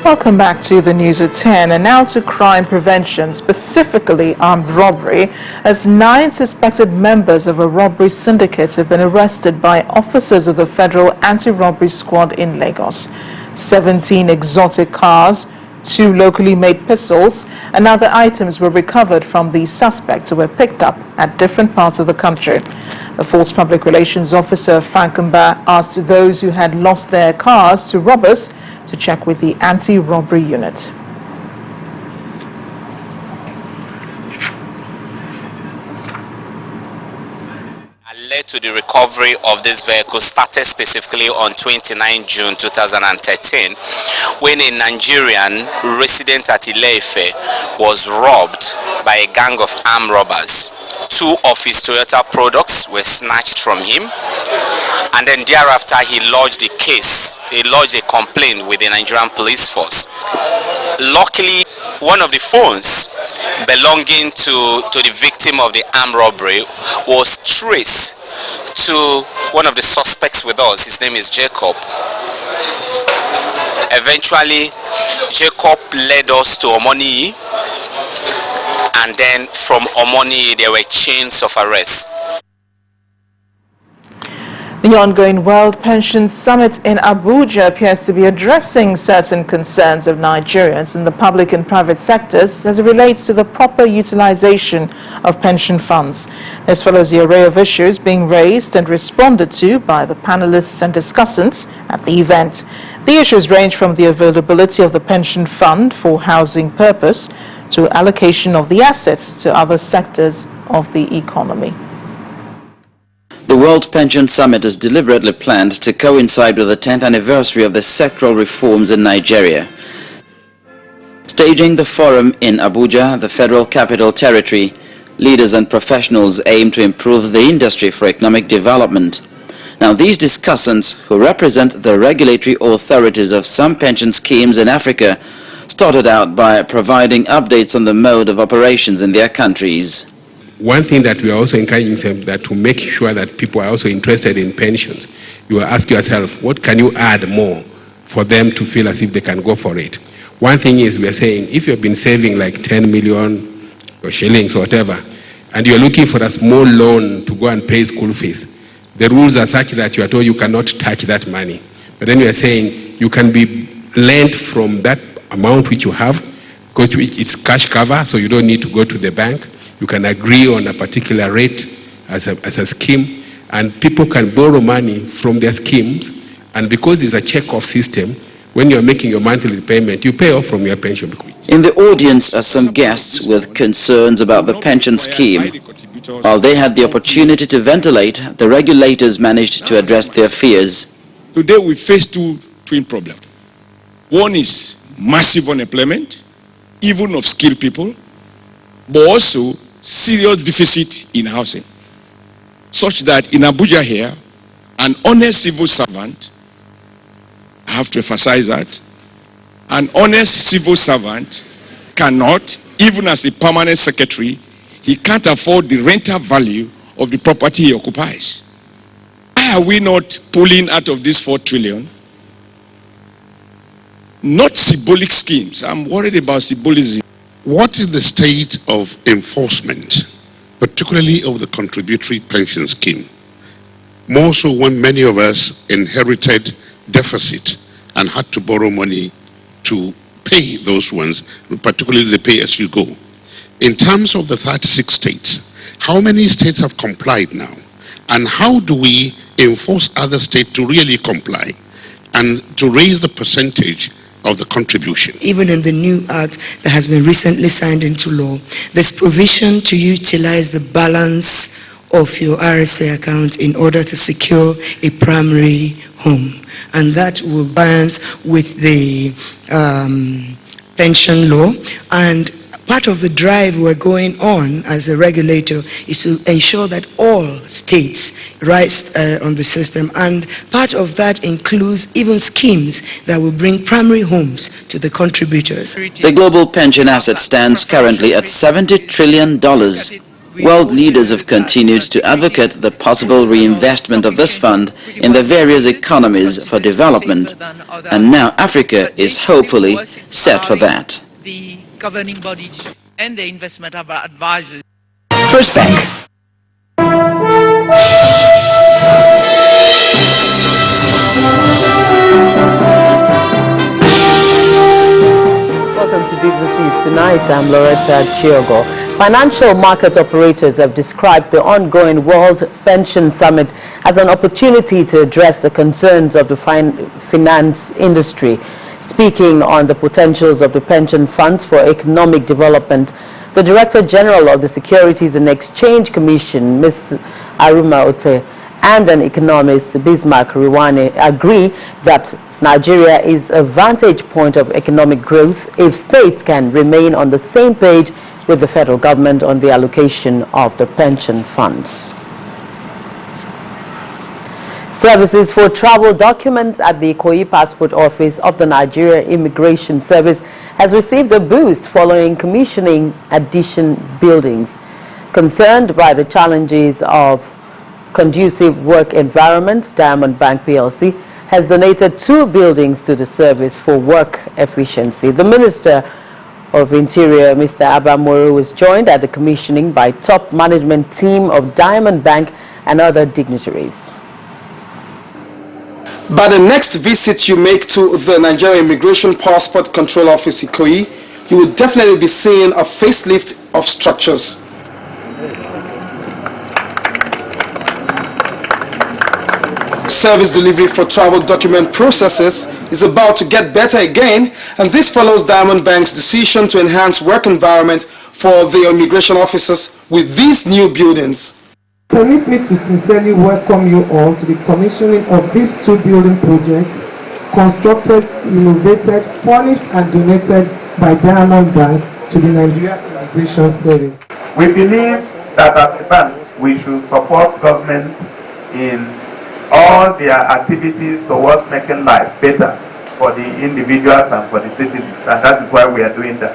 Welcome back to the news at 10, and now to crime prevention, specifically armed robbery, as 9 suspected members of a robbery syndicate have been arrested by officers of the Federal Anti-Robbery Squad in Lagos. 17 exotic cars, 2 locally made pistols, and other items were recovered from the suspects who were picked up at different parts of the country. The Force Public Relations Officer Fankamba asked those who had lost their cars to robbers to check with the anti-robbery unit. Led to the recovery of this vehicle started specifically on 29 June 2013 when a Nigerian resident at Ile-Ife was robbed by a gang of armed robbers. 2 of his Toyota products were snatched from him, and then thereafter he lodged a complaint with the Nigerian police force. Luckily, one of the phones belonging to the victim of the armed robbery was traced to one of the suspects with us. His name is Jacob. Eventually, Jacob led us to Omoni, and then from Omoni there were chains of arrest. The ongoing World Pension Summit in Abuja appears to be addressing certain concerns of Nigerians in the public and private sectors as it relates to the proper utilization of pension funds. This follows the array of issues being raised and responded to by the panelists and discussants at the event. The issues range from the availability of the pension fund for housing purpose to allocation of the assets to other sectors of the economy. The World Pension Summit is deliberately planned to coincide with the 10th anniversary of the sectoral reforms in Nigeria. Staging the forum in Abuja, the Federal Capital Territory, leaders and professionals aim to improve the industry for economic development. Now, these discussants, who represent the regulatory authorities of some pension schemes in Africa, started out by providing updates on the mode of operations in their countries. One thing that we are also encouraging them that to make sure that people are also interested in pensions, you will ask yourself, what can you add more for them to feel as if they can go for it? One thing is we are saying, if you've been saving like 10 million or shillings or whatever, and you're looking for a small loan to go and pay school fees, the rules are such that you are told you cannot touch that money. But then we are saying you can be lent from that amount which you have, because it's cash cover, so you don't need to go to the bank. You can agree on a particular rate as a scheme, and people can borrow money from their schemes, and because it's a check-off system, when you're making your monthly payment, you pay off from your pension. In the audience are some guests with concerns about the pension scheme. While they had the opportunity to ventilate, the regulators managed to address their fears. Today we face 2 twin problems. One is massive unemployment, even of skilled people, but also serious deficit in housing, such that in Abuja here, an honest civil servant, I have to emphasize that, an honest civil servant cannot, even as a permanent secretary, he can't afford the rental value of the property he occupies. Why are we not pulling out of this 4 trillion? Not symbolic schemes. I'm worried about symbolism. What is the state of enforcement, particularly of the contributory pension scheme? More so when many of us inherited deficit and had to borrow money to pay those ones, particularly the pay-as-you-go. In terms of the 36 states, how many states have complied now? And how do we enforce other states to really comply and to raise the percentage of the contribution? Even in the new act that has been recently signed into law, there's provision to utilize the balance of your RSA account in order to secure a primary home. And that will balance with the pension law. And part of the drive we're going on as a regulator is to ensure that all states rise on the system, and part of that includes even schemes that will bring primary homes to the contributors. The global pension asset stands currently at $70 trillion, World leaders have continued to advocate the possible reinvestment of this fund in the various economies for development, and now Africa is hopefully set for that. The governing bodies and the investment advisors. First Bank. Welcome to Business News Tonight. I'm Loretta Chiogo. Financial market operators have described the ongoing World Pension Summit as an opportunity to address the concerns of the finance industry. Speaking on the potentials of the pension funds for economic development, the Director General of the Securities and Exchange Commission, Ms. Aruma Ote, and an economist, Bismarck Riwane, agree that Nigeria is a vantage point of economic growth if states can remain on the same page with the federal government on the allocation of the pension funds. Services for travel documents at the Ikoyi Passport Office of the Nigeria Immigration Service has received a boost following commissioning addition buildings. Concerned by the challenges of conducive work environment, Diamond Bank PLC has donated 2 buildings to the service for work efficiency. The Minister of Interior, Mr. Abba Moro, was joined at the commissioning by top management team of Diamond Bank and other dignitaries. By the next visit you make to the Nigeria Immigration Passport Control Office Ikoyi, you will definitely be seeing a facelift of structures. Service delivery for travel document processes is about to get better again, and this follows Diamond Bank's decision to enhance work environment for the immigration officers with these new buildings. Permit me to sincerely welcome you all to the commissioning of these 2 building projects constructed, innovated, furnished and donated by Diamond Bank to the Nigeria Immigration Service. We believe that as a bank we should support government in all their activities towards making life better for the individuals and for the citizens, and that is why we are doing that.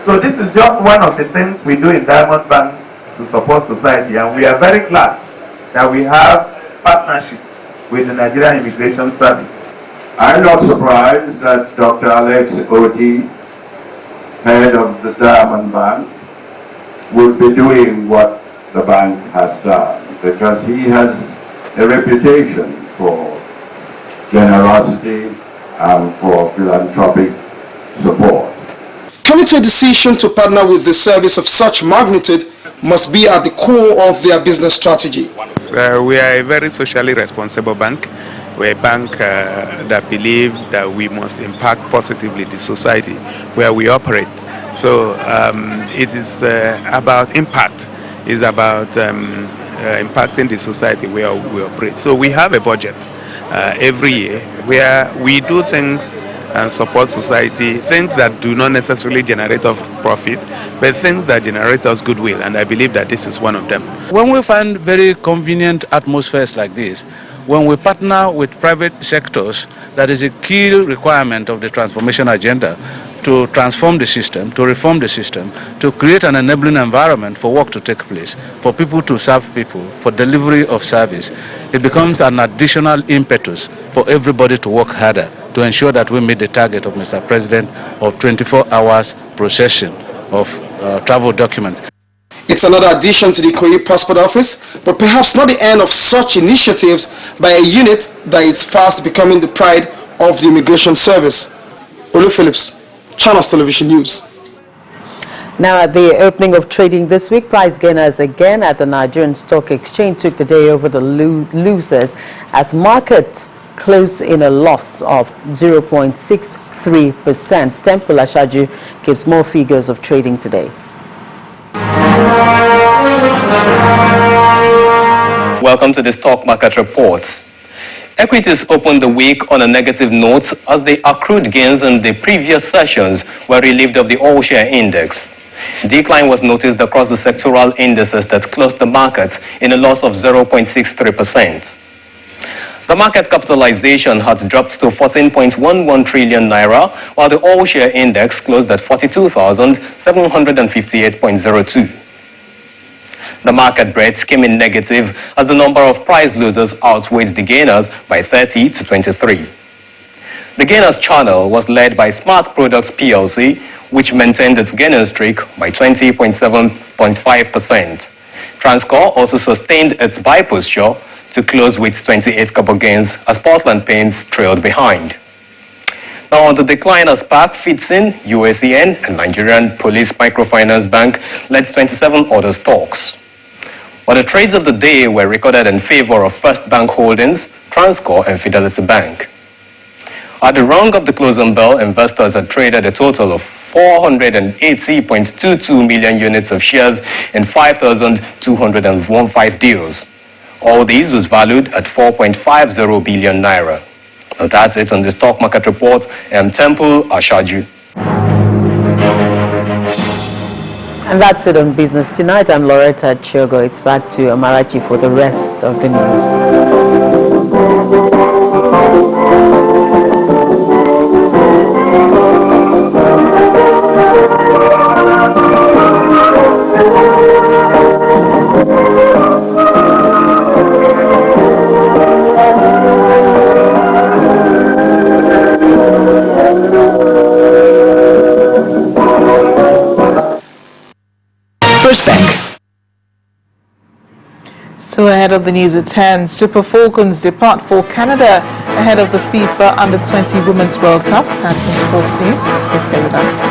So this is just one of the things we do in Diamond Bank to support society, and we are very glad that we have partnership with the Nigerian Immigration Service. I'm not surprised that Dr. Alex Oti, head of the Diamond Bank, would be doing what the bank has done, because he has a reputation for generosity and for philanthropic support. Coming to a decision to partner with the service of such magnitude must be at the core of their business strategy. We are a very socially responsible bank. We're a bank that believes that we must impact positively the society where we operate. So it is about impact. It's about impacting the society where we operate. So we have a budget every year where we do things and support society, things that do not necessarily generate us profit, but things that generate us goodwill, and I believe that this is one of them. When we find very convenient atmospheres like this, when we partner with private sectors, that is a key requirement of the transformation agenda, to transform the system, to reform the system, to create an enabling environment for work to take place, for people to serve people, for delivery of service. It becomes an additional impetus for everybody to work harder to ensure that we meet the target of Mr. President of 24 hours processing of travel documents. It's another addition to the Ikoyi Passport Office, but perhaps not the end of such initiatives by a unit that is fast becoming the pride of the Immigration Service. Olu Phillips, Channels Television News. Now, at the opening of trading this week, price gainers again at the Nigerian Stock Exchange took the day over the losers as market closed in a loss of 0.63%. Temple Ashaju gives more figures of trading today. Welcome to the Stock Market Report. Equities opened the week on a negative note as the accrued gains in the previous sessions were relieved of the all-share index. Decline was noticed across the sectoral indices that closed the market in a loss of 0.63%. The market capitalization has dropped to 14.11 trillion naira, while the all-share index closed at 42,758.02. The market breadth came in negative as the number of price losers outweighed the gainers by 30 to 23. The gainers channel was led by Smart Products PLC, which maintained its gaining streak by 20.5%. Transcorp also sustained its buy posture to close with 28 kobo gains as Portland Paints trailed behind. Now on the decline as SPAC, FITSIN, UACN, and Nigerian Police Microfinance Bank led 27 other stocks. But the trades of the day were recorded in favor of First Bank Holdings, Transcorp, and Fidelity Bank. At the rung of the closing bell, investors had traded a total of 480.22 million units of shares in 5,215 deals. All these was valued at 4.50 billion naira. Now that's it on the stock market report. Temple Ashaju. And that's it on Business Tonight. I'm Loretta Chiogo. It's back to Amarachi for the rest of the news. First Bank. So ahead of the news at 10, Super Falcons depart for Canada ahead of the FIFA Under-20 Women's World Cup. That's in sports news. Please stay with us.